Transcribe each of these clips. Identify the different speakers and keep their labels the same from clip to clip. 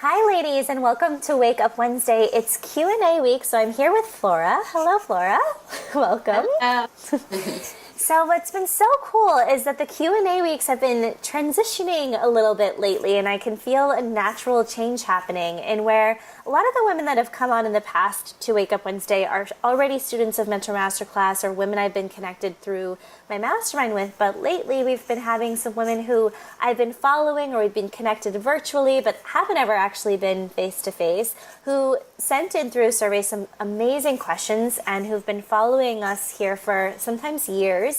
Speaker 1: Hi, ladies, and welcome to Wake Up Wednesday. It's Q&A week, so I'm here with Flora. Hello, Flora. Welcome.
Speaker 2: Hello.
Speaker 1: So what's been so cool is that the Q&A weeks have been transitioning a little bit lately, and I can feel a natural change happening in where a lot of the women that have come on in the past to Wake Up Wednesday are already students of Mentor Masterclass or women I've been connected through my mastermind with, but lately we've been having some women who I've been following or we've been connected virtually but haven't ever actually been face-to-face, who sent in through a survey some amazing questions and who've been following us here for sometimes years.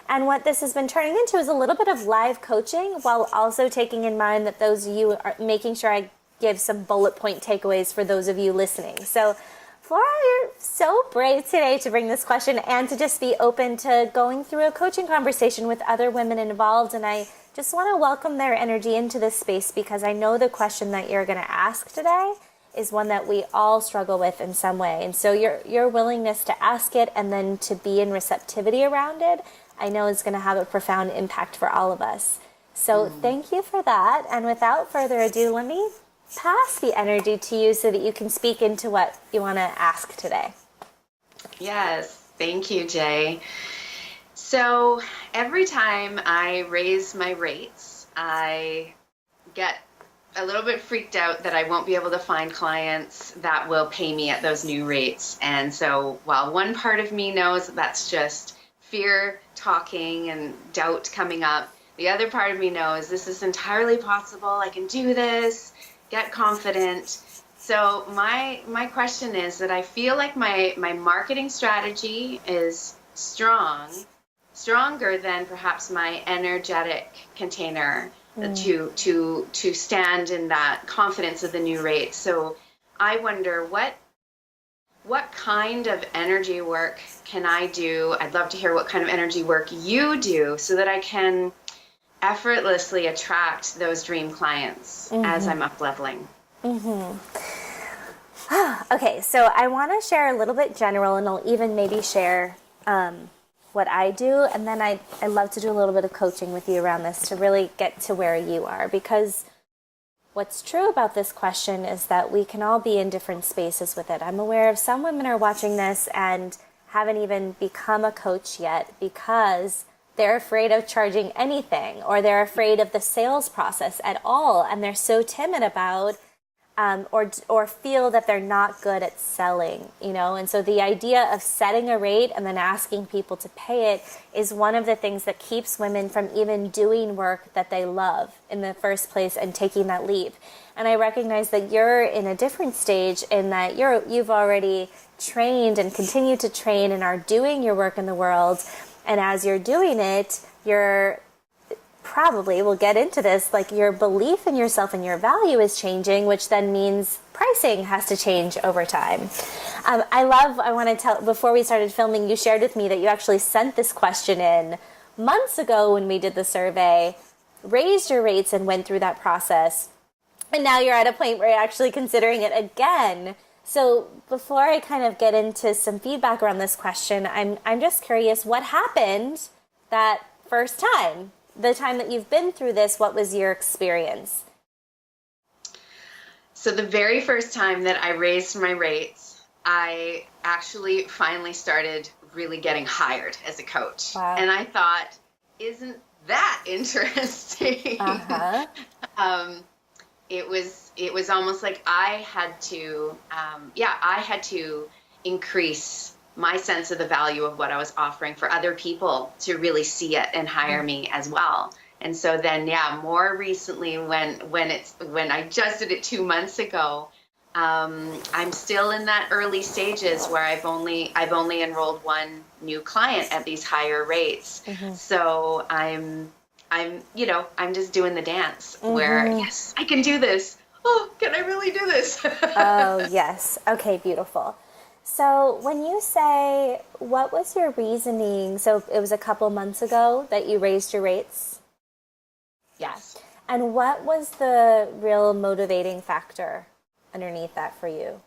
Speaker 1: And what this has been turning into is a little bit of live coaching while also taking in mind that those of you are making sure I give some bullet point takeaways for those of you listening. So Flora, you're so brave today to bring this question and to just be open to going through a coaching conversation with other women involved. And I just want to welcome their energy into this space because I know the question that you're going to ask today is one that we all struggle with in some way. And so your willingness to ask it and then to be in receptivity around it, I know is going to have a profound impact for all of us. So thank you for that. And without further ado, let me pass the energy to you so that you can speak into what you want to ask today.
Speaker 2: Yes, thank you, Jay. So every time I raise my rates, I get a little bit freaked out that I won't be able to find clients that will pay me at those new rates. And so while one part of me knows that's just fear talking and doubt coming up, the other part of me knows this is entirely possible. I can do this. Get confident. So my question is that I feel like my marketing strategy is stronger than perhaps my energetic container to stand in that confidence of the new rate. So I wonder what kind of energy work can I do? I'd love to hear what kind of energy work you do so that I can effortlessly attract those dream clients as I'm up leveling.
Speaker 1: Okay, so I want to share a little bit general, and I'll even maybe share what I do, and then I love to do a little bit of coaching with you around this to really get to where you are, because what's true about this question is that we can all be in different spaces with it. I'm aware of some women are watching this and haven't even become a coach yet because they're afraid of charging anything, or they're afraid of the sales process at all, and they're so timid about or feel that they're not good at selling, and so the idea of setting a rate and then asking people to pay it is one of the things that keeps women from even doing work that they love in the first place and taking that leap. And I recognize that you're in a different stage in that you've already trained and continue to train and are doing your work in the world. And as you're doing it, you're probably, we'll get into this, like your belief in yourself and your value is changing, which then means pricing has to change over time. I want to tell, before we started filming, you shared with me that you actually sent this question in months ago when we did the survey, raised your rates and went through that process. And now you're at a point where you're actually considering it again. So before I kind of get into some feedback around this question, I'm just curious, what happened that first time? The time that you've been through this, what was your experience?
Speaker 2: So the very first time that I raised my rates, I actually finally started really getting hired as a coach.
Speaker 1: Wow.
Speaker 2: And I thought, isn't that interesting? It was almost like I had to increase my sense of the value of what I was offering for other people to really see it and hire me as well. And so then, more recently, when I just did it 2 months ago, I'm still in that early stages where I've only enrolled one new client at these higher rates. So I'm just doing the dance where, yes, I can do this. Oh, can I really do this?
Speaker 1: Oh, yes. Okay, beautiful. So when you say, what was your reasoning? So it was a couple months ago that you raised your rates?
Speaker 2: Yes.
Speaker 1: And what was the real motivating factor underneath that for you?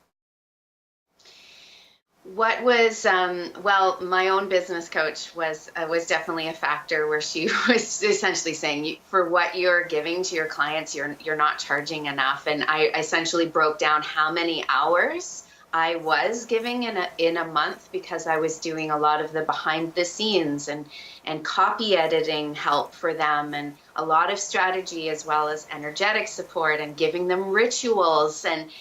Speaker 2: What was well, my own business coach was definitely a factor where she was essentially saying, for what you're giving to your clients, you're not charging enough. And I essentially broke down how many hours I was giving in a month, because I was doing a lot of the behind the scenes and copy editing help for them, and a lot of strategy, as well as energetic support, and giving them rituals. And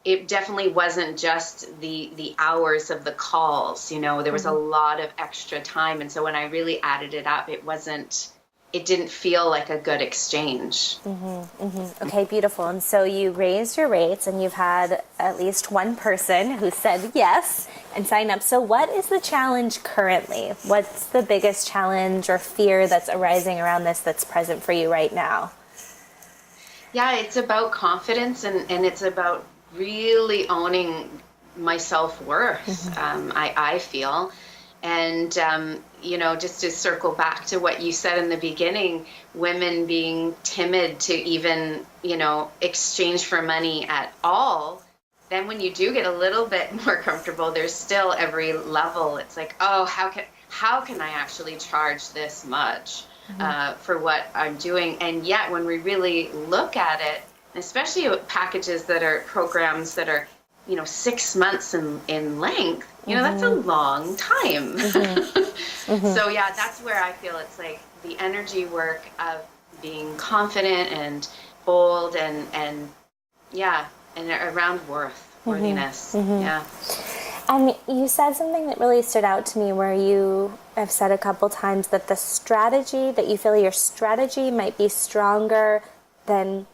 Speaker 2: it definitely wasn't just the hours of the calls. There was a lot of extra time. And so when I really added it up, it didn't feel like a good exchange.
Speaker 1: Okay, beautiful. And so you raised your rates, and you've had at least one person who said yes and signed up. So what is the challenge currently? What's the biggest challenge or fear that's arising around this that's present for you right now?
Speaker 2: Yeah, it's about confidence, and it's about really owning my self-worth. I feel. And, just to circle back to what you said in the beginning, women being timid to even, exchange for money at all. Then when you do get a little bit more comfortable, there's still every level. It's like, oh, how can I actually charge this much for what I'm doing? And yet when we really look at it, especially packages that are programs that are, 6 months in length, that's a long time. So yeah, that's where I feel it's like the energy work of being confident and bold and around worthiness. Yeah.
Speaker 1: And you said something that really stood out to me, where you have said a couple times that that you feel your strategy might be stronger than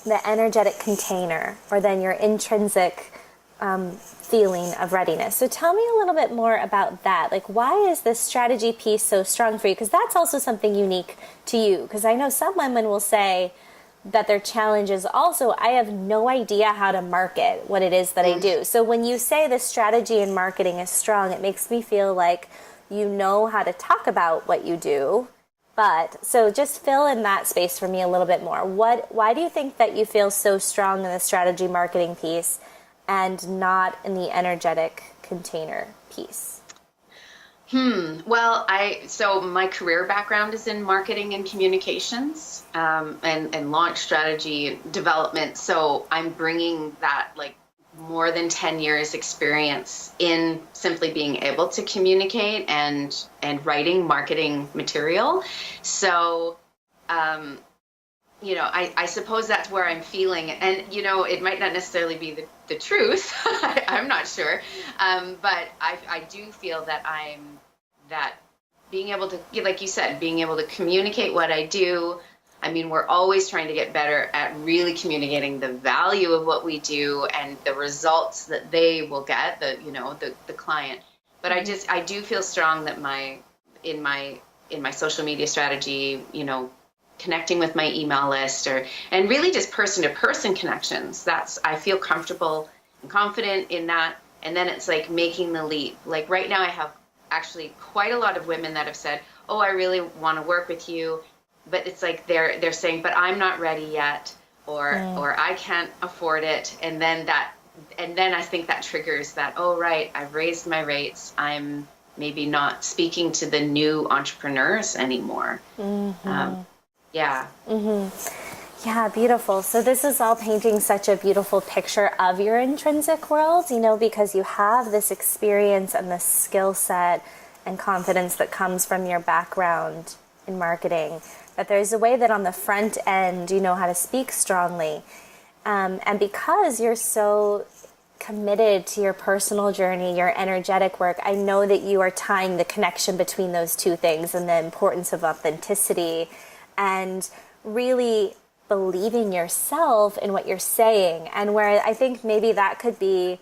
Speaker 1: the energetic container, or than your intrinsic feeling of readiness. So tell me a little bit more about that. Like, why is this strategy piece so strong for you? Because that's also something unique to you. Because I know some women will say that their challenge is also, I have no idea how to market what it is that I do. So when you say the strategy in marketing is strong, it makes me feel like you know how to talk about what you do. But so just fill in that space for me a little bit more. Why do you think that you feel so strong in the strategy marketing piece and not in the energetic container piece?
Speaker 2: Well, so my career background is in marketing and communications, and launch strategy development. So I'm bringing that, like, more than 10 years experience in simply being able to communicate and writing marketing material. So, I suppose that's where I'm feeling. And, it might not necessarily be the truth. I'm not sure. But I do feel that being able to, like you said, being able to communicate what I do. I mean, we're always trying to get better at really communicating the value of what we do and the results that they will get, the client. But I do feel strong that in my social media strategy, connecting with my email list, and really just person to person connections. I feel comfortable and confident in that. And then it's like making the leap. Like right now I have actually quite a lot of women that have said, oh, I really want to work with you. But it's like they're saying, but I'm not ready yet, or I can't afford it. And then I think that triggers that, oh, right, I've raised my rates. I'm maybe not speaking to the new entrepreneurs anymore. Yeah.
Speaker 1: Yeah, beautiful. So this is all painting such a beautiful picture of your intrinsic world, because you have this experience and this skill set and confidence that comes from your background in marketing, that there's a way that on the front end you know how to speak strongly. And because you're so committed to your personal journey, your energetic work, I know that you are tying the connection between those two things and the importance of authenticity and really believing yourself in what you're saying. And where I think maybe that could be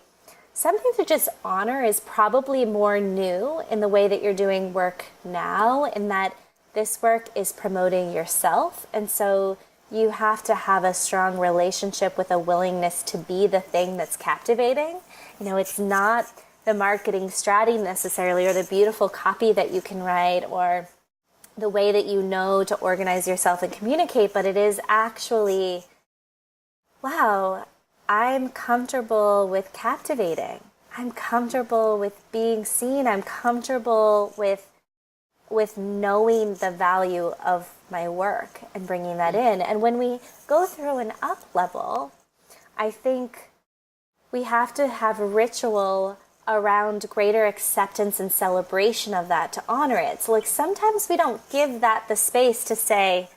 Speaker 1: something to just honor is probably more new in the way that you're doing work now, in that this work is promoting yourself. And so you have to have a strong relationship with a willingness to be the thing that's captivating. It's not the marketing strategy necessarily, or the beautiful copy that you can write, or the way that you know to organize yourself and communicate, but it is actually, wow, I'm comfortable with captivating. I'm comfortable with being seen. I'm comfortable with knowing the value of my work and bringing that in. And when we go through an up level, I think we have to have a ritual around greater acceptance and celebration of that to honor it. So like sometimes we don't give that the space to say,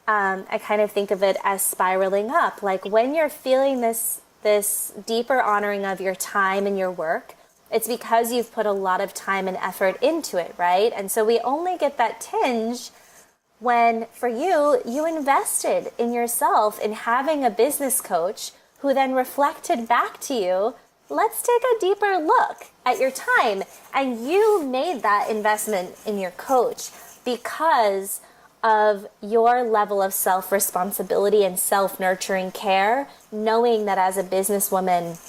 Speaker 1: I kind of think of it as spiraling up. Like when you're feeling this deeper honoring of your time and your work, it's because you've put a lot of time and effort into it, right? And so we only get that tinge when, for you, you invested in yourself in having a business coach who then reflected back to you, let's take a deeper look at your time. And you made that investment in your coach because of your level of self-responsibility and self-nurturing care, knowing that as a businesswoman,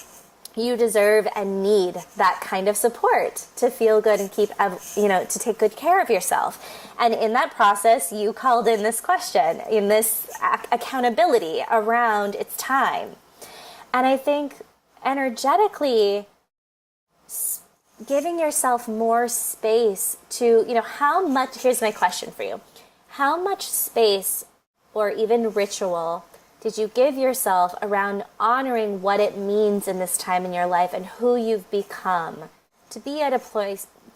Speaker 1: you deserve and need that kind of support to feel good and keep, to take good care of yourself. And in that process, you called in this question, in this accountability around its time. And I think energetically, giving yourself more space to, how much, here's my question for you. How much space or even ritual did you give yourself around honoring what it means in this time in your life and who you've become to be at a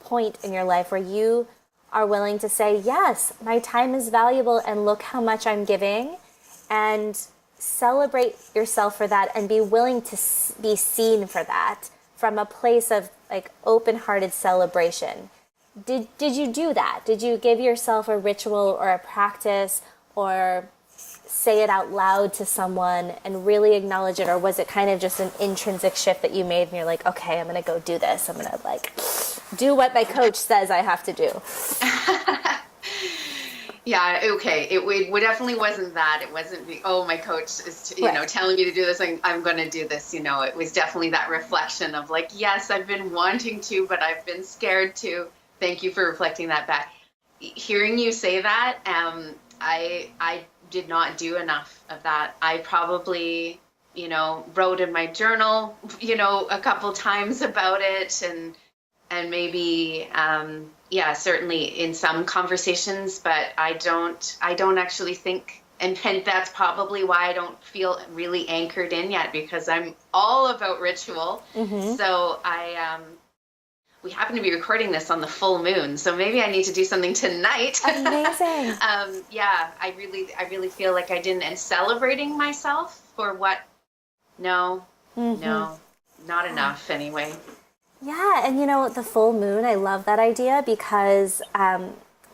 Speaker 1: point in your life where you are willing to say, yes, my time is valuable and look how much I'm giving, and celebrate yourself for that and be willing to be seen for that from a place of like open-hearted celebration. Did you do that? Did you give yourself a ritual or a practice or say it out loud to someone and really acknowledge it? Or was it kind of just an intrinsic shift that you made and you're like, okay, I'm going to go do this. I'm going to do what my coach says I have to do.
Speaker 2: Yeah, okay. It definitely wasn't that. It wasn't my coach is,
Speaker 1: Right.
Speaker 2: telling me to do this. I'm going to do this. It was definitely that reflection of like, yes, I've been wanting to, but I've been scared to. Thank you for reflecting that back. Hearing you say that, I did not do enough of that. I probably, wrote in my journal, a couple times about it, and maybe, certainly in some conversations, but I don't actually think, and that's probably why I don't feel really anchored in yet, because I'm all about ritual. Mm-hmm. So we happen to be recording this on the full moon, so maybe I need to do something tonight.
Speaker 1: Amazing.
Speaker 2: I really feel like I didn't, and celebrating myself for what, no, not enough anyway.
Speaker 1: Yeah, and the full moon, I love that idea because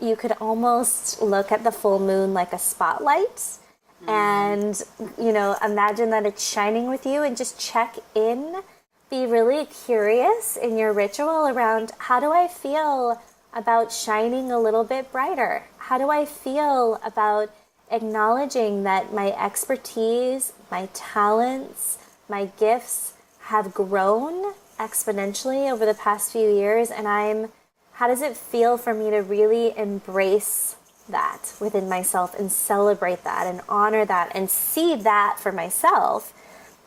Speaker 1: you could almost look at the full moon like a spotlight and, imagine that it's shining with you and just check in. Be really curious in your ritual around, how do I feel about shining a little bit brighter? How do I feel about acknowledging that my expertise, my talents, my gifts have grown exponentially over the past few years, and how does it feel for me to really embrace that within myself and celebrate that and honor that and see that for myself?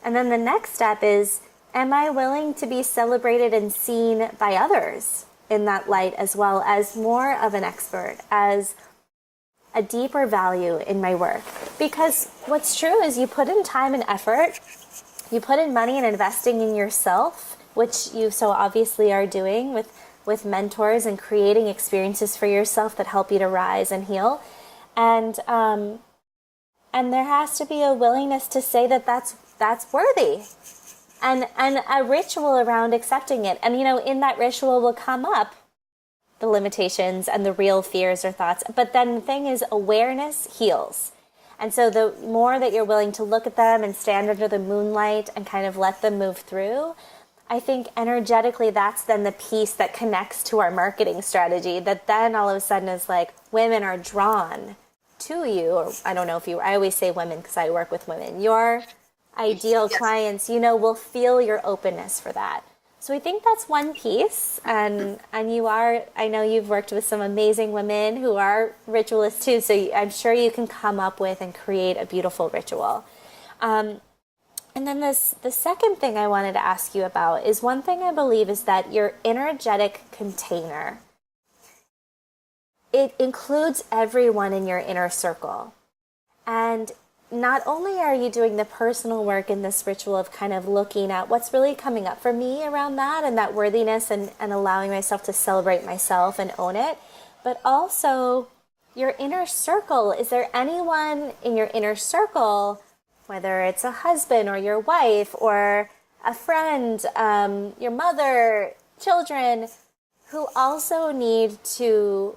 Speaker 1: And then the next step is, am I willing to be celebrated and seen by others in that light as well, as more of an expert, as a deeper value in my work? Because what's true is you put in time and effort, you put in money and investing in yourself, which you so obviously are doing with mentors and creating experiences for yourself that help you to rise and heal. And there has to be a willingness to say that that's worthy. And a ritual around accepting it. And, in that ritual will come up the limitations and the real fears or thoughts. But then the thing is, awareness heals. And so the more that you're willing to look at them and stand under the moonlight and kind of let them move through, I think energetically that's then the piece that connects to our marketing strategy, that then all of a sudden is like women are drawn to you. Or I don't know if I always say women because I work with women. Your ideal clients, will feel your openness for that. So I think that's one piece. And I know you've worked with some amazing women who are ritualists too. So I'm sure you can come up with and create a beautiful ritual. And then the second thing I wanted to ask you about is one thing I believe is that your energetic container, it includes everyone in your inner circle. And not only are you doing the personal work in this ritual of kind of looking at what's really coming up for me around that and that worthiness and allowing myself to celebrate myself and own it, but also your inner circle. Is there anyone in your inner circle, whether it's a husband or your wife or a friend, your mother, children, who also need to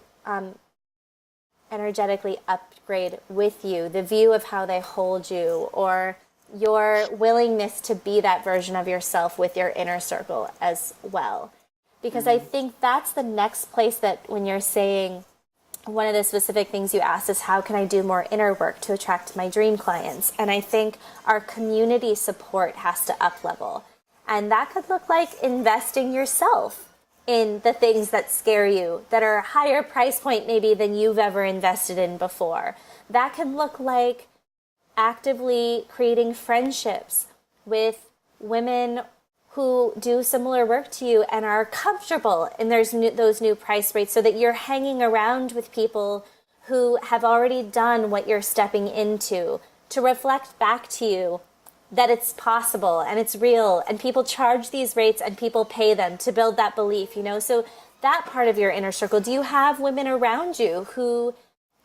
Speaker 1: energetically upgrade with you, the view of how they hold you, or your willingness to be that version of yourself with your inner circle as well? Because I think that's the next place that when you're saying, one of the specific things you asked is how can I do more inner work to attract my dream clients? And I think our community support has to up level. And that could look like investing yourself in the things that scare you, that are a higher price point maybe than you've ever invested in before. That can look like actively creating friendships with women who do similar work to you and are comfortable in those new price rates, so that you're hanging around with people who have already done what you're stepping into, to reflect back to you that it's possible and it's real, and people charge these rates and people pay them to build that belief, you know? So that part of your inner circle, do you have women around you who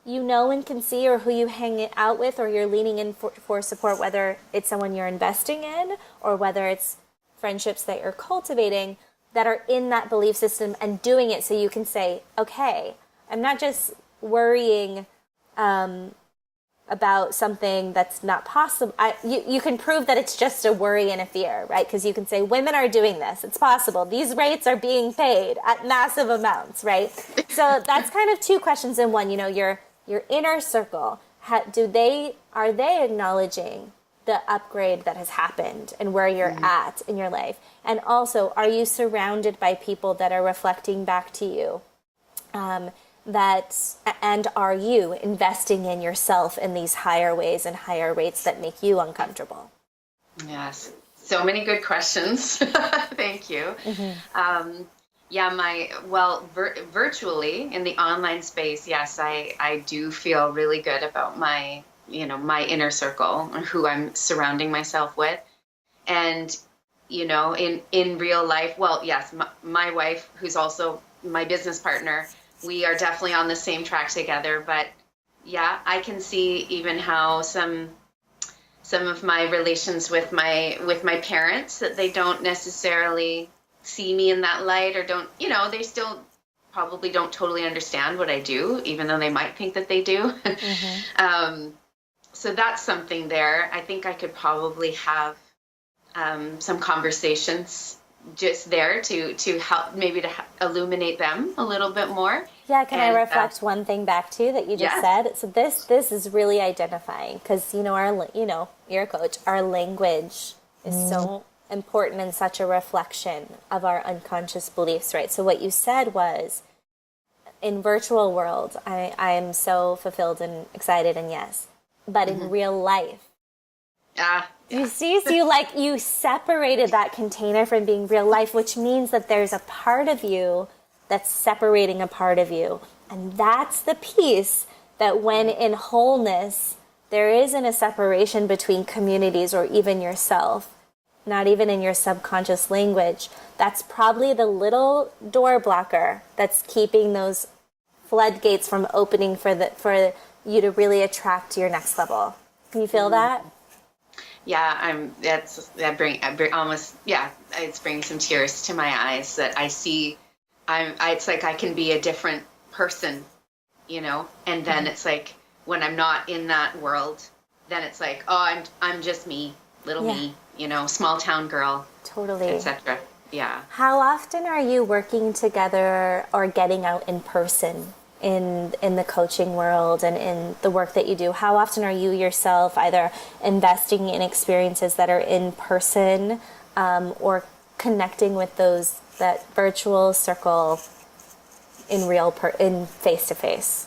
Speaker 1: you know and can see, or who you hang out with, or you're leaning in for support, whether it's someone you're investing in or whether it's friendships that you're cultivating, that are in that belief system and doing it so you can say, okay, I'm not just worrying about something that's not possible. You can prove that it's just a worry and a fear, right? Because you can say, women are doing this. It's possible. These rates are being paid at massive amounts, right? So that's kind of two questions in one. You know, your inner circle, are they acknowledging the upgrade that has happened and where you're at in your life? And also, are you surrounded by people that are reflecting back to you? And are you investing in yourself in these higher ways and higher rates that make you uncomfortable?
Speaker 2: Yes, so many good questions. Thank you. Virtually in the online space, yes, I do feel really good about my inner circle and who I'm surrounding myself with. And, in real life, well, yes, my wife, who's also my business partner, we are definitely on the same track together. But yeah, I can see even how some of my relations with my parents, that they don't necessarily see me in that light, or don't, they still probably don't totally understand what I do, even though they might think that they do. So that's something there. I think I could probably have some conversations just there to help, maybe to illuminate them a little bit more.
Speaker 1: Yeah, can I reflect one thing back too that you just said? So this is really identifying, because you're a coach. Our language is so important and such a reflection of our unconscious beliefs, right? So what you said was, in virtual world, I am so fulfilled and excited, and yes, but in real life. You see, so you separated that container from being real life, which means that there's a part of you that's separating a part of you. And that's the piece that, when in wholeness, there isn't a separation between communities or even yourself, not even in your subconscious language. That's probably the little door blocker that's keeping those floodgates from opening for you to really attract to your next level. Can you feel that?
Speaker 2: Yeah, it's bringing some tears to my eyes, that I see, it's like I can be a different person, and then it's like, when I'm not in that world, then it's like, oh, I'm just me, me, small town girl. Totally. Etc. Yeah.
Speaker 1: How often are you working together or getting out in person in the coaching world and in the work that you do? How often are you yourself either investing in experiences that are in person, or connecting with that virtual circle in face to face?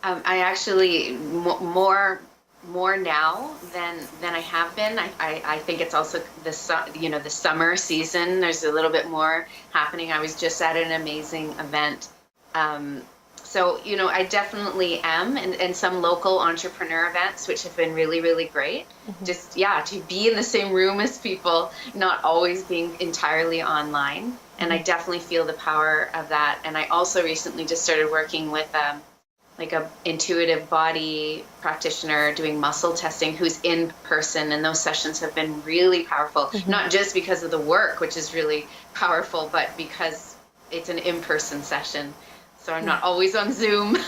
Speaker 2: I actually more more now than I have been. I think it's also the the summer season. There's a little bit more happening. I was just at an amazing event. So, I definitely am in some local entrepreneur events, which have been really, really great. Just, to be in the same room as people, not always being entirely online. And I definitely feel the power of that. And I also recently just started working with like a intuitive body practitioner doing muscle testing who's in person, and those sessions have been really powerful, not just because of the work, which is really powerful, but because it's an in-person session. So I'm not always on Zoom.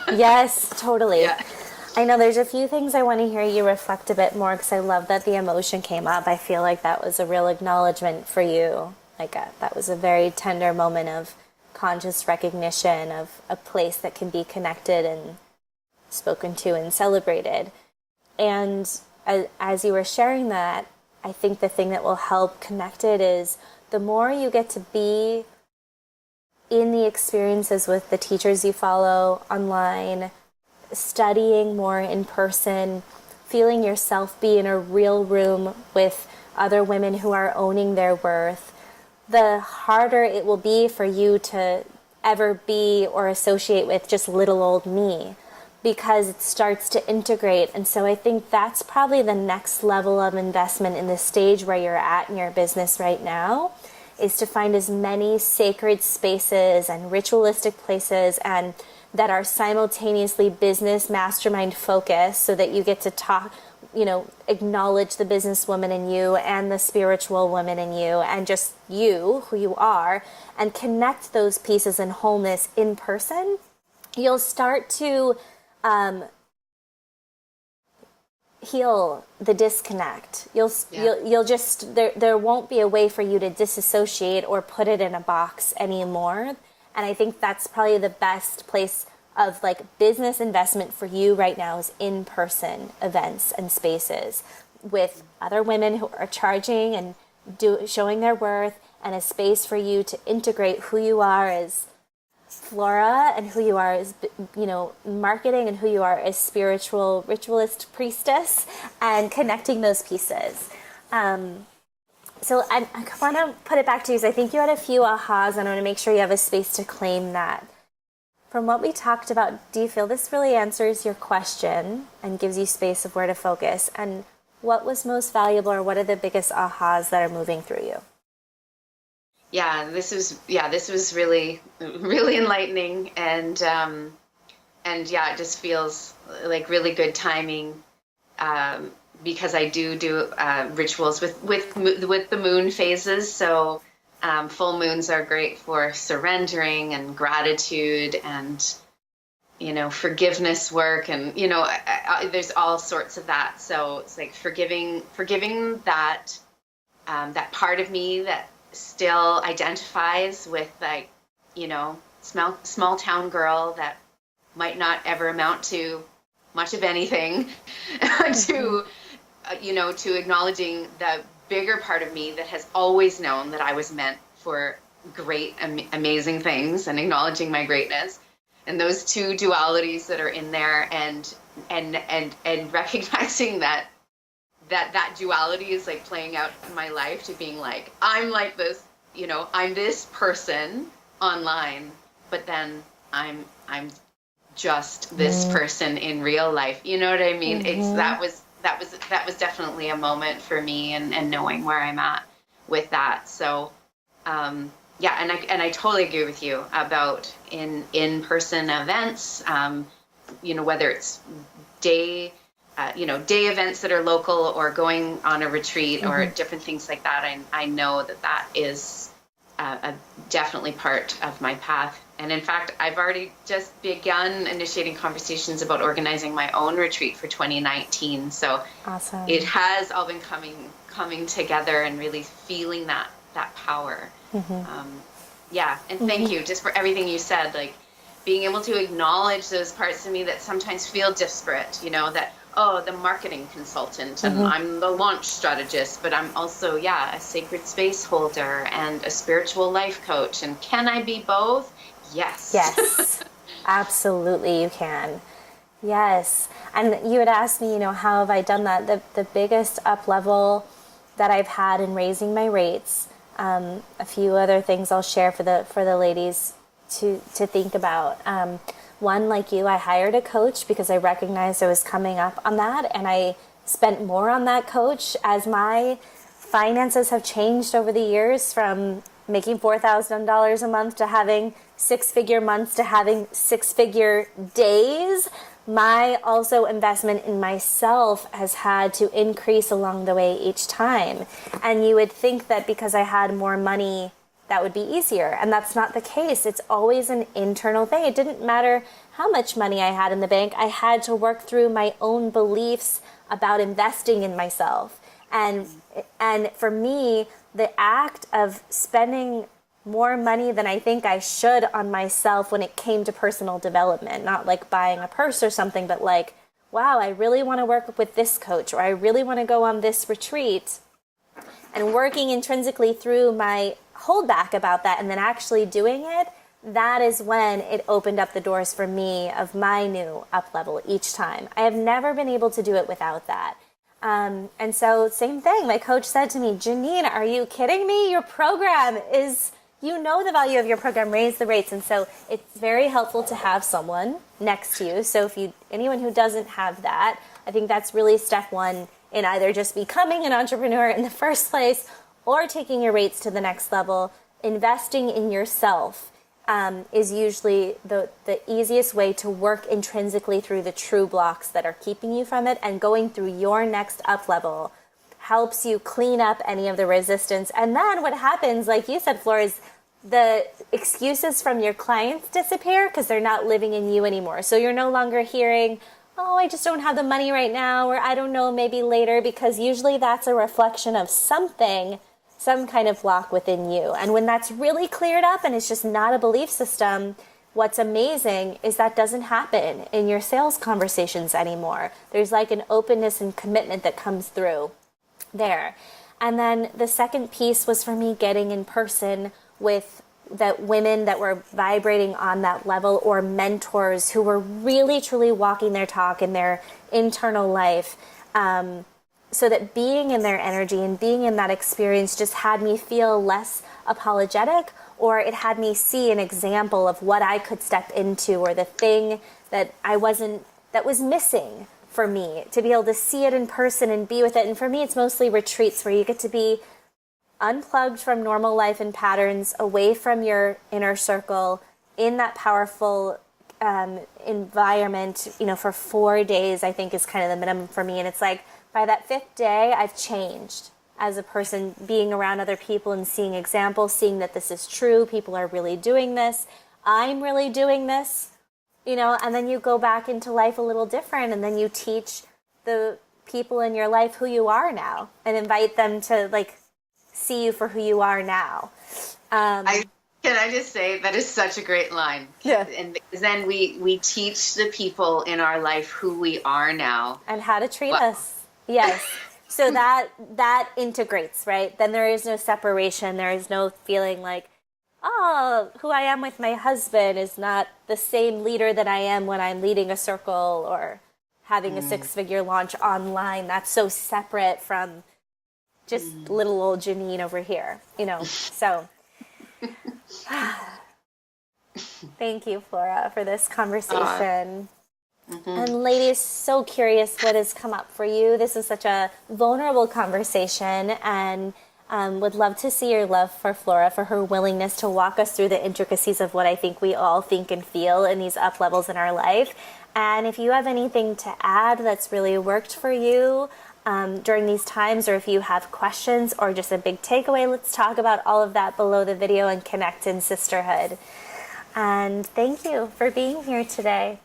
Speaker 1: Yes, totally.
Speaker 2: Yeah.
Speaker 1: I know there's a few things I want to hear you reflect a bit more, because I love that the emotion came up. I feel like that was a real acknowledgement for you. That was a very tender moment of conscious recognition of a place that can be connected and spoken to and celebrated. And as you were sharing that, I think the thing that will help connect it is the more you get to be in the experiences with the teachers you follow online, studying more in person, feeling yourself be in a real room with other women who are owning their worth, the harder it will be for you to ever be or associate with just little old me, because it starts to integrate. And so I think that's probably the next level of investment in the stage where you're at in your business right now, is to find as many sacred spaces and ritualistic places and that are simultaneously business mastermind focused, so that you get to talk, acknowledge the businesswoman in you and the spiritual woman in you and just you, who you are, and connect those pieces in wholeness in person. You'll start to heal the disconnect. You'll just, there won't be a way for you to disassociate or put it in a box anymore. And I think that's probably the best place of business investment for you right now, is in-person events and spaces with other women who are charging and showing their worth, and a space for you to integrate who you are as Flora and who you are as marketing, and who you are as spiritual ritualist priestess, and connecting those pieces. So I want to put it back to you, because I think you had a few ahas, and I want to make sure you have a space to claim that. From what we talked about, do you feel this really answers your question and gives you space of where to focus? And what was most valuable, or what are the biggest ahas that are moving through you?
Speaker 2: Yeah, this was really, really enlightening, and it just feels like really good timing, because I do rituals with the moon phases. So full moons are great for surrendering and gratitude and forgiveness work, and there's all sorts of that. So it's like forgiving that that part of me that still identifies with small town girl that might not ever amount to much of anything, to to acknowledging the bigger part of me that has always known that I was meant for great, amazing things, and acknowledging my greatness, and those two dualities that are in there, and recognizing that duality is playing out in my life, to being I'm like this, I'm this person online, but then I'm just this person in real life. You know what I mean? That was definitely a moment for me, and knowing where I'm at with that. So and I totally agree with you about in-person events, whether it's day events that are local, or going on a retreat, or different things like that. I know that is definitely part of my path. And in fact, I've already just begun initiating conversations about organizing my own retreat for 2019. So
Speaker 1: awesome.
Speaker 2: It has all been coming together, and really feeling that power. And thank you just for everything you said, being able to acknowledge those parts of me that sometimes feel disparate, that, the marketing consultant, and I'm the launch strategist, but I'm also, a sacred space holder and a spiritual life coach. And can I be both? Yes.
Speaker 1: Yes, absolutely you can. Yes. And you had asked me, how have I done that? The biggest up level that I've had in raising my rates, a few other things I'll share for the ladies to think about. One, like you, I hired a coach because I recognized I was coming up on that, and I spent more on that coach as my finances have changed over the years, from making $4,000 a month to having six-figure months to having six-figure days. My also investment in myself has had to increase along the way each time. And you would think that because I had more money, that would be easier. And that's not the case. It's always an internal thing. It didn't matter how much money I had in the bank. I had to work through my own beliefs about investing in myself. And for me, the act of spending more money than I think I should on myself when it came to personal development, not like buying a purse or something, but like, wow, I really want to work with this coach, or I really want to go on this retreat, and working intrinsically through my holdback about that and then actually doing it, that is when it opened up the doors for me of my new up level each time. I have never been able to do it without that. And so same thing, my coach said to me, Jeannine, are you kidding me? Your program is, the value of your program, raise the rates. And so it's very helpful to have someone next to you. So anyone who doesn't have that, I think that's really step one in either just becoming an entrepreneur in the first place or taking your rates to the next level. Investing in yourself is usually the easiest way to work intrinsically through the true blocks that are keeping you from it, and going through your next up level helps you clean up any of the resistance. And then what happens, like you said, Flora, is the excuses from your clients disappear because they're not living in you anymore. So you're no longer hearing, oh, I just don't have the money right now, or I don't know, maybe later, because usually that's a reflection of something, some kind of block within you. And when that's really cleared up and it's just not a belief system, what's amazing is that doesn't happen in your sales conversations anymore. There's like an openness and commitment that comes through there. And then the second piece was for me getting in person with that women that were vibrating on that level, or mentors who were really truly walking their talk in their internal life. So that being in their energy and being in that experience just had me feel less apologetic, or it had me see an example of what I could step into, or the thing that that was missing for me, to be able to see it in person and be with it. And for me, it's mostly retreats where you get to be unplugged from normal life and patterns, away from your inner circle, in that powerful environment, for 4 days, I think is kind of the minimum for me. And it's like, by that fifth day, I've changed as a person, being around other people and seeing examples, seeing that this is true. People are really doing this. I'm really doing this, and then you go back into life a little different, and then you teach the people in your life who you are now and invite them to see you for who you are now.
Speaker 2: Can I just say that is such a great line.
Speaker 1: Yeah.
Speaker 2: And then we teach the people in our life who we are now.
Speaker 1: And how to treat us. Yes. So that integrates, right? Then there is no separation. There is no feeling like, oh, who I am with my husband is not the same leader that I am when I'm leading a circle or having a six-figure launch online. That's so separate from just little old Jeannine over here, So thank you, Flora, for this conversation. And ladies, so curious what has come up for you. This is such a vulnerable conversation, and would love to see your love for Flora, for her willingness to walk us through the intricacies of what I think we all think and feel in these up levels in our life. And if you have anything to add that's really worked for you during these times, or if you have questions or just a big takeaway, let's talk about all of that below the video and connect in sisterhood. And thank you for being here today.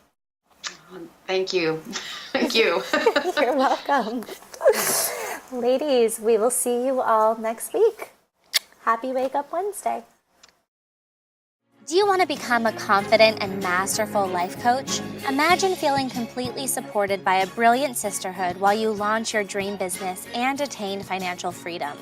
Speaker 2: Thank you. Thank you.
Speaker 1: You're welcome. Ladies, we will see you all next week. Happy Wake Up Wednesday. Do you want to become a confident and masterful life coach? Imagine feeling completely supported by a brilliant sisterhood while you launch your dream business and attain financial freedom.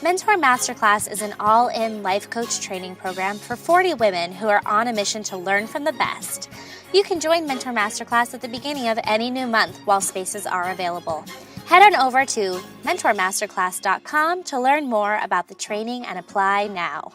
Speaker 1: Mentor Masterclass is an all-in life coach training program for 40 women who are on a mission to learn from the best. You can join Mentor Masterclass at the beginning of any new month while spaces are available. Head on over to mentormasterclass.com to learn more about the training and apply now.